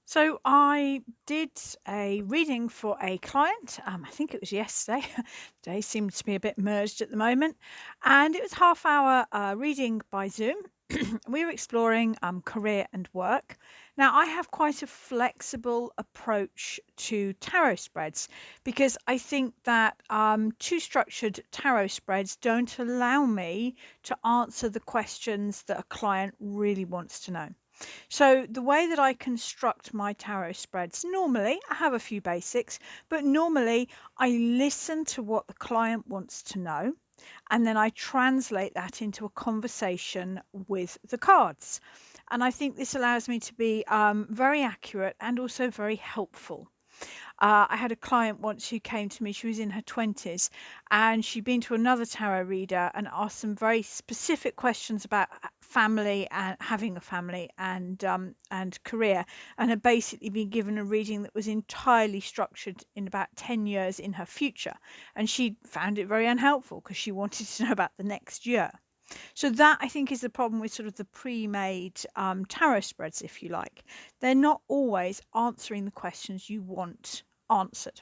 So I did a reading for a client. I think it was yesterday. Day seems to be a bit merged at the moment, and it was half-hour reading by Zoom. We were exploring career and work. Now I have quite a flexible approach to tarot spreads because I think that too structured tarot spreads don't allow me to answer the questions that a client really wants to know. So, the way that I construct my tarot spreads, normally I have a few basics, but normally I listen to what the client wants to know and then I translate that into a conversation with the cards. And I think this allows me to be very accurate and also very helpful. I had a client once who came to me, she was in her 20s, and she'd been to another tarot reader and asked some very specific questions about family and having a family and career, and had basically been given a reading that was entirely structured in about 10 years in her future. And she found it very unhelpful because she wanted to know about the next year. So that I think is the problem with sort of the pre-made tarot spreads, if you like. They're not always answering the questions you want answered.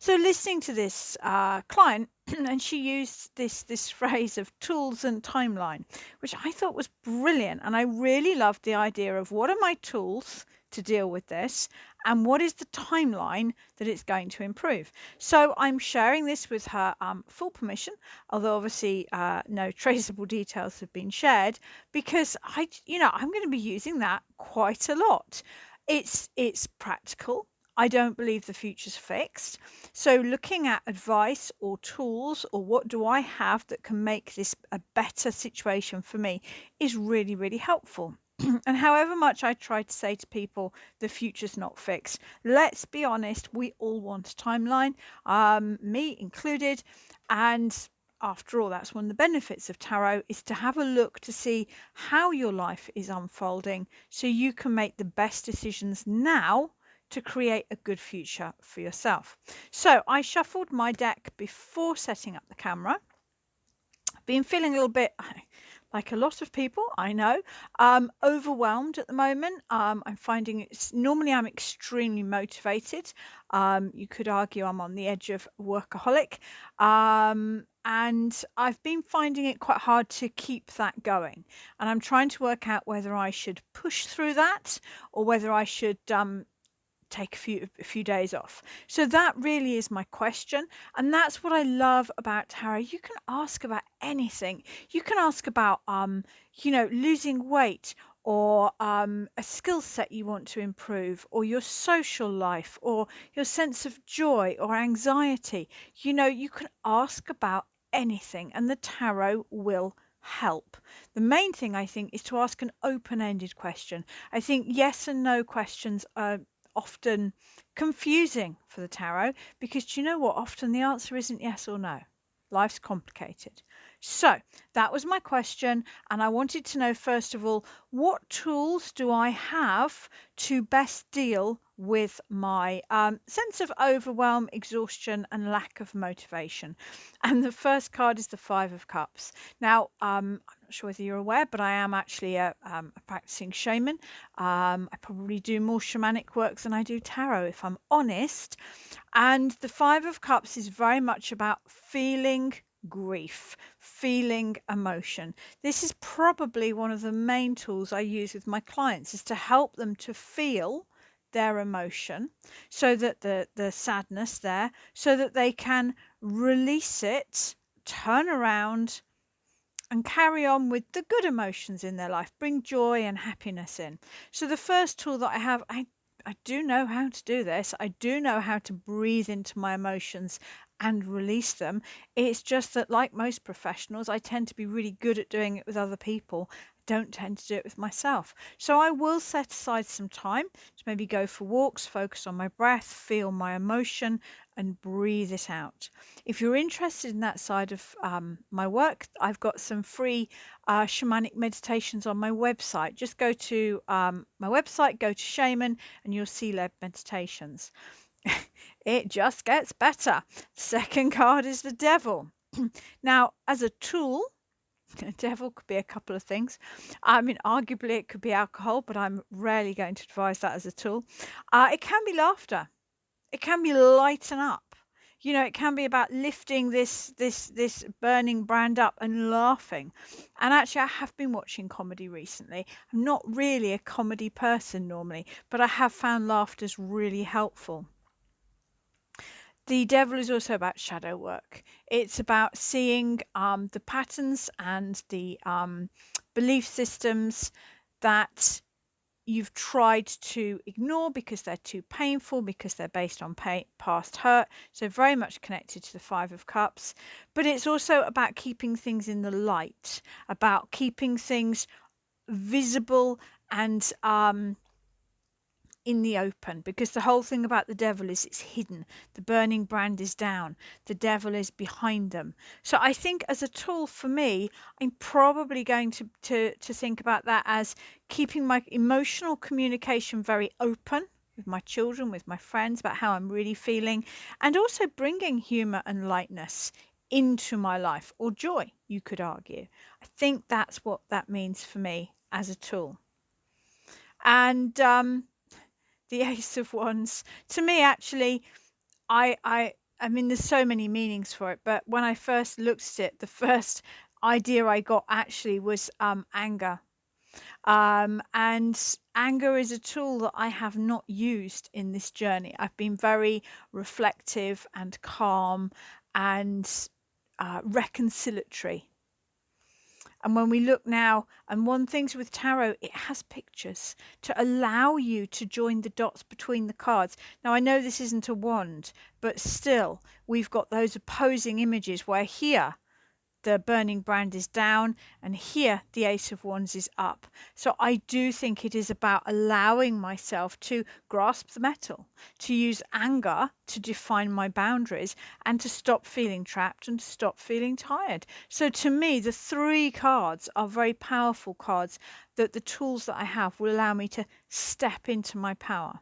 So listening to this client, and she used this phrase of tools and timeline, which I thought was brilliant, and I really loved the idea of what are my tools to deal with this, and what is the timeline that it's going to improve. So I'm sharing this with her full permission, although obviously no traceable details have been shared, because I'm going to be using that quite a lot. It's practical. I don't believe the future's fixed. So looking at advice or tools or what do I have that can make this a better situation for me is really, really helpful. And however much I try to say to people the future's not fixed, let's be honest, we all want a timeline, me included. And after all, that's one of the benefits of tarot is to have a look to see how your life is unfolding so you can make the best decisions now to create a good future for yourself. So I shuffled my deck before setting up the camera. Been feeling a little bit like a lot of people, I know, overwhelmed at the moment. I'm finding it's normally I'm extremely motivated. You could argue I'm on the edge of workaholic. And I've been finding it quite hard to keep that going. And I'm trying to work out whether I should push through that or whether I should take a few days off. So that really is my question, and that's what I love about tarot. You can ask about anything. You can ask about losing weight or a skill set you want to improve or your social life or your sense of joy or anxiety. You can ask about anything and the tarot will help. The main thing I think is to ask an open-ended question. I think yes and no questions are often confusing for the tarot because do you know what? Often the answer isn't yes or no. Life's complicated. So that was my question. And I wanted to know, first of all, what tools do I have to best deal with my sense of overwhelm, exhaustion, and lack of motivation? And the first card is the Five of Cups. Now, I'm not sure whether you're aware, but I am actually a practicing shaman. I probably do more shamanic work than I do tarot, if I'm honest. And the Five of Cups is very much about feeling grief, feeling emotion. This is probably one of the main tools I use with my clients is to help them to feel their emotion so that the sadness there so that they can release it, turn around and carry on with the good emotions in their life, bring joy and happiness in. So the first tool that I have, I do know how to do this. I do know how to breathe into my emotions and release them. It's just that, like most professionals, I tend to be really good at doing it with other people. I don't tend to do it with myself. So I will set aside some time to maybe go for walks, focus on my breath, feel my emotion, and breathe it out. If you're interested in that side of my work, I've got some free shamanic meditations on my website. Just go to my website, go to Shaman, and you'll see led meditations. It just gets better. Second card is the devil. Now, as a tool, The devil could be a couple of things. I mean, arguably it could be alcohol, but I'm rarely going to advise that as a tool. It can be laughter. It can be lighten up. It can be about lifting this burning brand up and laughing. And actually, I have been watching comedy recently. I'm not really a comedy person normally, but I have found laughter's really helpful. The devil is also about shadow work. It's about seeing the patterns and the belief systems that you've tried to ignore because they're too painful, because they're based on past hurt. So, very much connected to the Five of Cups. But it's also about keeping things in the light, about keeping things visible and in the open, because the whole thing about the devil is it's hidden. The burning brand is down. The devil is behind them. So I think as a tool for me, I'm probably going to think about that as keeping my emotional communication very open with my children, with my friends, about how I'm really feeling, and also bringing humor and lightness into my life, or joy, you could argue. I think that's what that means for me as a tool. And the Ace of Wands. To me, actually, I mean, there's so many meanings for it, but when I first looked at it, the first idea I got actually was anger. And anger is a tool that I have not used in this journey. I've been very reflective and calm and reconciliatory. And when we look now, and one thing's with tarot, it has pictures to allow you to join the dots between the cards. Now, I know this isn't a wand, but still, we've got those opposing images where here the burning brand is down and here the Ace of Wands is up. So I do think it is about allowing myself to grasp the metal, to use anger to define my boundaries, and to stop feeling trapped and to stop feeling tired. So to me, the three cards are very powerful cards, that the tools that I have will allow me to step into my power.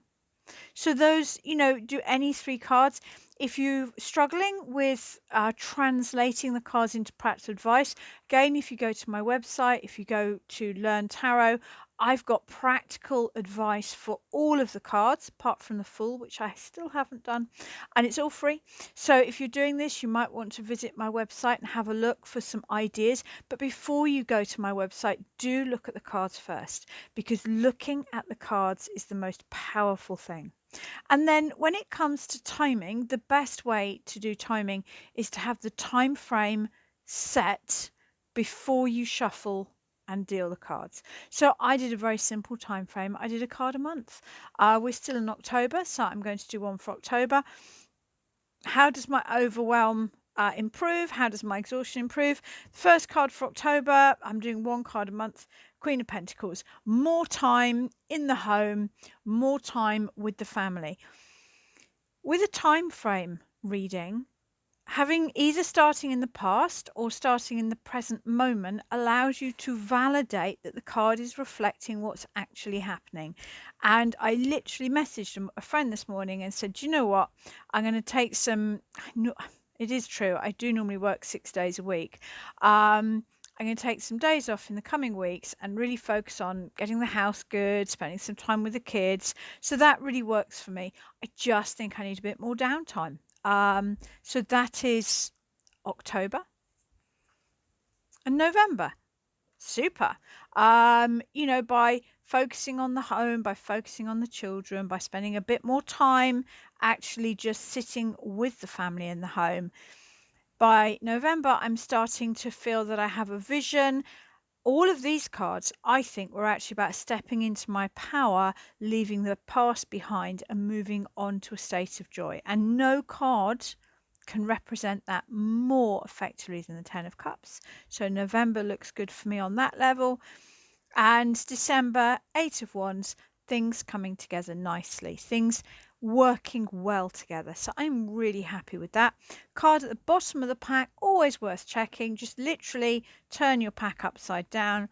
So those, do any three cards. If you're struggling with translating the cards into practical advice, again, if you go to my website, if you go to Learn Tarot, I've got practical advice for all of the cards, apart from the Fool, which I still haven't done, and it's all free. So if you're doing this, you might want to visit my website and have a look for some ideas. But before you go to my website, do look at the cards first, because looking at the cards is the most powerful thing. And then when it comes to timing, the best way to do timing is to have the time frame set before you shuffle and deal the cards. So I did a very simple time frame. I did a card a month. We're still in October, so I'm going to do one for October. How does my overwhelm improve? How does my exhaustion improve? The first card for October, I'm doing one card a month. Queen of Pentacles. More time in the home, more time with the family. With a time frame reading, having either starting in the past or starting in the present moment allows you to validate that the card is reflecting what's actually happening. And I literally messaged a friend this morning and said, "Do you know what? I'm going to take some." It is true. I do normally work 6 days a week. I'm going to take some days off in the coming weeks and really focus on getting the house good, spending some time with the kids. So that really works for me. I just think I need a bit more downtime. So that is October and November. Super. By focusing on the home, by focusing on the children, by spending a bit more time actually just sitting with the family in the home. By November, I'm starting to feel that I have a vision. All of these cards, I think, were actually about stepping into my power, leaving the past behind and moving on to a state of joy. And no card can represent that more effectively than the Ten of Cups. So November looks good for me on that level. And December, Eight of Wands, things coming together nicely, things working well together. So I'm really happy with that. Card at the bottom of the pack, always worth checking. Just literally turn your pack upside down.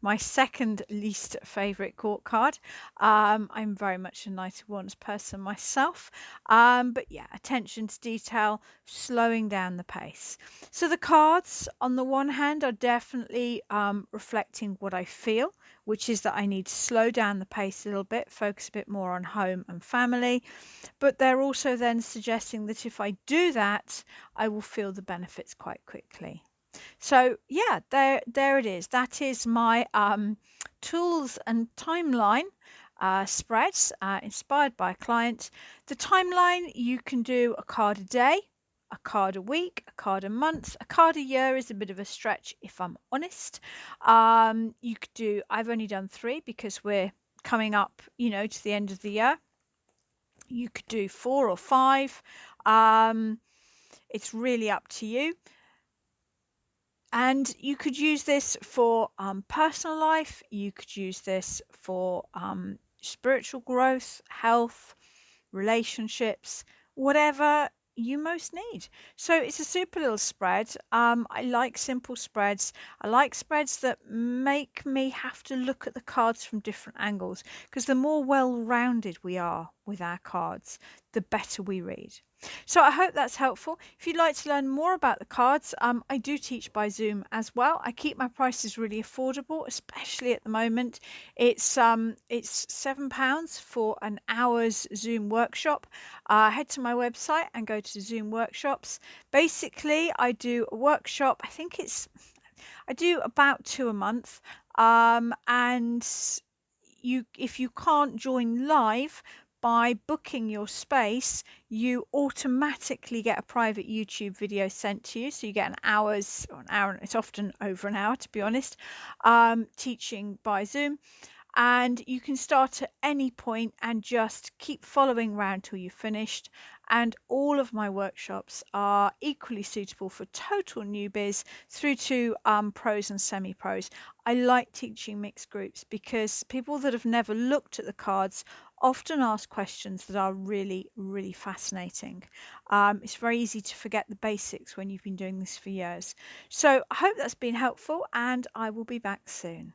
my second least favorite court card. I'm very much a 91s person myself. But yeah, attention to detail, slowing down the pace. So the cards, on the one hand, are definitely reflecting what I feel, which is that I need to slow down the pace a little bit, focus a bit more on home and family. But they're also then suggesting that if I do that, I will feel the benefits quite quickly. So yeah, there it is. That is my tools and timeline spreads inspired by a client. The timeline, you can do a card a day, a card a week, a card a month, a card a year is a bit of a stretch if I'm honest. You could do. I've only done 3 because we're coming up, to the end of the year. You could do 4 or 5. Um, it's really up to you. And you could use this for personal life, you could use this for spiritual growth, health, relationships, whatever you most need. So it's a super little spread. I like simple spreads. I like spreads that make me have to look at the cards from different angles because the more well rounded we are with our cards, the better we read. So I hope that's helpful. If you'd like to learn more about the cards, I do teach by Zoom as well. I keep my prices really affordable, especially at the moment. It's £7 for an hour's Zoom workshop. Head to my website and go to Zoom workshops. Basically, I do a workshop. I do about 2 a month. And if you can't join live, by booking your space, you automatically get a private YouTube video sent to you. So you get an hour, it's often over an hour to be honest, teaching by Zoom. And you can start at any point and just keep following around till you've finished. And all of my workshops are equally suitable for total newbies through to pros and semi-pros. I like teaching mixed groups because people that have never looked at the cards often ask questions that are really, really fascinating. It's very easy to forget the basics when you've been doing this for years. So I hope that's been helpful, and I will be back soon.